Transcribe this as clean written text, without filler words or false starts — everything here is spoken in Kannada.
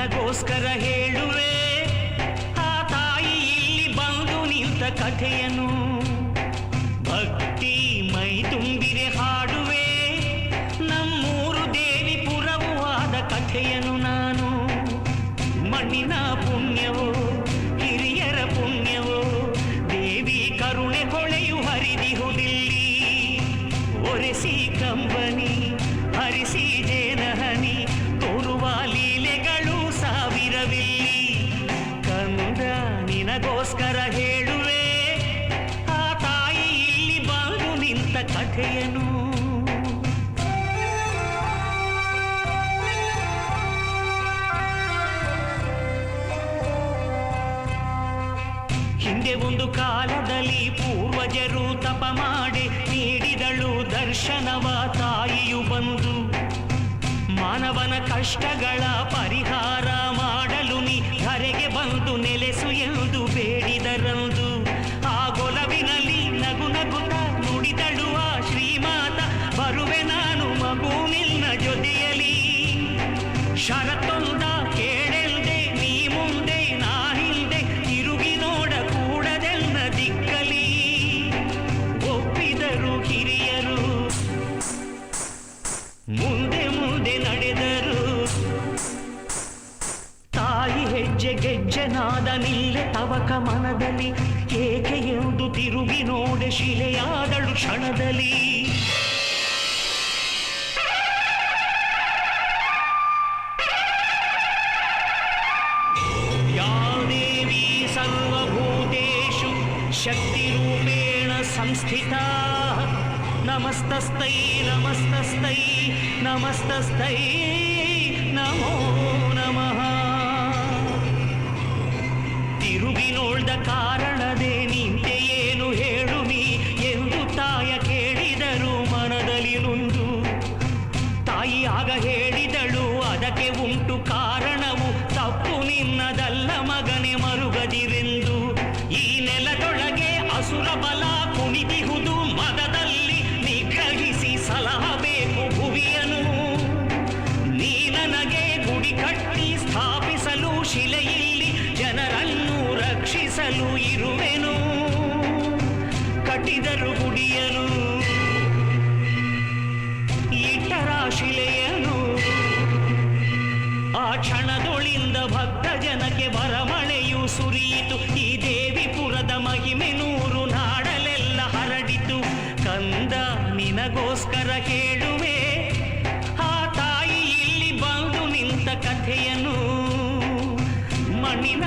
ನಿನಗೋಸ್ಕರ ಹೇಳುವೆ ಆ ತಾಯಿ ಇಲ್ಲಿ ಬಂದು ನಿಂತ ಕಥೆಯನು. ಭಕ್ತಿ ಮೈ ತುಂಬಿರೆ ಹಾಡುವೆ ನಮ್ಮೂರು ದೇವಿ ಪುರವೂ ಆದ ಕಥೆಯನು ನಾನು. ಮಣ್ಣಿನ ಪುಣ್ಯವೋ ಹಿರಿಯರ ಪುಣ್ಯವೋ ದೇವಿ ಕರುಣೆ ಹೊಳೆಯು ಹರಿದಿಹುದಿಲ್ಲಿ. ಒರೆಸಿ ಕಂಬನಿ ಹರಿಸಿ ಜೇನಹನಿ ತೋರುವ ಲೀಲೆಗಳು ಸಾವಿರವಿಲ್ಲಿ. ಕಂದ ನಿನಗೋಸ್ಕರ ಹೇಳುವೆ ಆ ತಾಯಿ ಇಲ್ಲಿ ಬಂದು ನಿಂತ ಕಥೆಯನು. ಹಿಂದೆ ಒಂದು ಕಾಲದಲ್ಲಿ ಪೂರ್ವಜರು ತಪ ಮಾಡಿ ನೀಡಿದಳು ದರ್ಶನವ ತಾಯಿಯು ಬಂದು. ಮಾನವನ ಕಷ್ಟಗಳ ಪರಿಹಾರ ಮಾಡಲು ನೀ ಧರೆಗೆ ಬಂದು ನೆಲೆಸು ಎಂದು ಬೇಡಿದರಂದು. ಆ ಗೊಲವಿನಲ್ಲಿ ನಗು ನಗುತ್ತ ನುಡಿದಳು ಆ ಶ್ರೀಮಾತ, ಬರುವೆ ನಾನು ಮಗು ನಿನ್ನ ಜೊತೆಯಲಿ. ಷರತ್ತೊಂದ ಕೇಳೆಲ್ದೆ ನೀ ಮುಂದೆ ನಾ ಹಿಂದೆ ತಿರುಗಿ ನೋಡ ಕೂಡದೆಲ್ಲ ದಿಕ್ಕಲಿ. ಒಪ್ಪಿದರು ಹಿರಿಯರು ಮುಂದೆ ಮುಂದೆ ನಡೆದರು. ತಾಯಿ ಹೆಜ್ಜೆ ಗೆಜ್ಜೆನಾದ ನಿಲ್ಲೆ ತವಕ ಮನದಲ್ಲಿ. ಏಕೆ ಎಂದು ತಿರುಗಿ ನೋಡೆ ಶಿಲೆಯಾದಳು ಕ್ಷಣದಲ್ಲಿ. ಯಾ ದೇವಿ ಸರ್ವಭೂತೇಷು ಶಕ್ತಿರೂಪೇಣ ಸಂಸ್ಥಿತಾ ನಮಸ್ತಸ್ತೈ ನಮಸ್ತಸ್ತೈ ನಮಸ್ತಸ್ತೈ ನಮೋ ನಮಃ. ತಿರುಗಿ ನೋಡ್ದ ಕಾರಣದೇ ನಿಂತೆ ಏನು ಹೇಳು ನೀ ಎಂದು ತಾಯ ಕೇಳಿದರು ಮನದಲ್ಲಿ ನೊಂದು. ತಾಯಿ ಆಗ ಹೇಳಿದಳು ಅದಕ್ಕೆ ಉಂಟು ಕಾರಣವು, ತಪ್ಪು ನಿನ್ನದಲ್ಲ ಮಗನೆ ಮರುಗದಿರೆಂದು. ಈ ನೆಲದೊಳಗೆ ಅಸುರ ಬಲ ಕುಣಿದಿಹುದು ಮದದಲ್ಲಿ, ನಿಗ್ರಹಿಸಿ ಸಲಹಬೇಕು ಭುವಿಯನು. ನೀ ನನಗೆ ಗುಡಿ ಕಟ್ಟಿ ಸ್ಥಾಪಿಸಲು ಶಿಲೆಯಲ್ಲಿ ಜನರನ್ನು ರಕ್ಷಿಸಲು ಇರುವೆನು. ಕಟ್ಟಿದರು ಗುಡಿಯನು ಇಟ್ಟರ ಶಿಲೆಯನು. ಆ ಕ್ಷಣದೊಳಿಂದ ಭಕ್ತ ಜನಕ್ಕೆ ವರಮಳೆಯು ಸುರಿಯಿತು. ಈ ದೇವಿಪುರದ ಮಹಿಮೆ ನೂರು ನಾಡಲೆಲ್ಲ ಹರಡಿತು. ಕಂದ ನಿನಗೋಸ್ಕರ ಕೇಳುವೆ ಆ ತಾಯಿ ಇಲ್ಲಿ ಬಂದು ನಿಂತ ಕಥೆಯನು. ಮಣ್ಣಿನ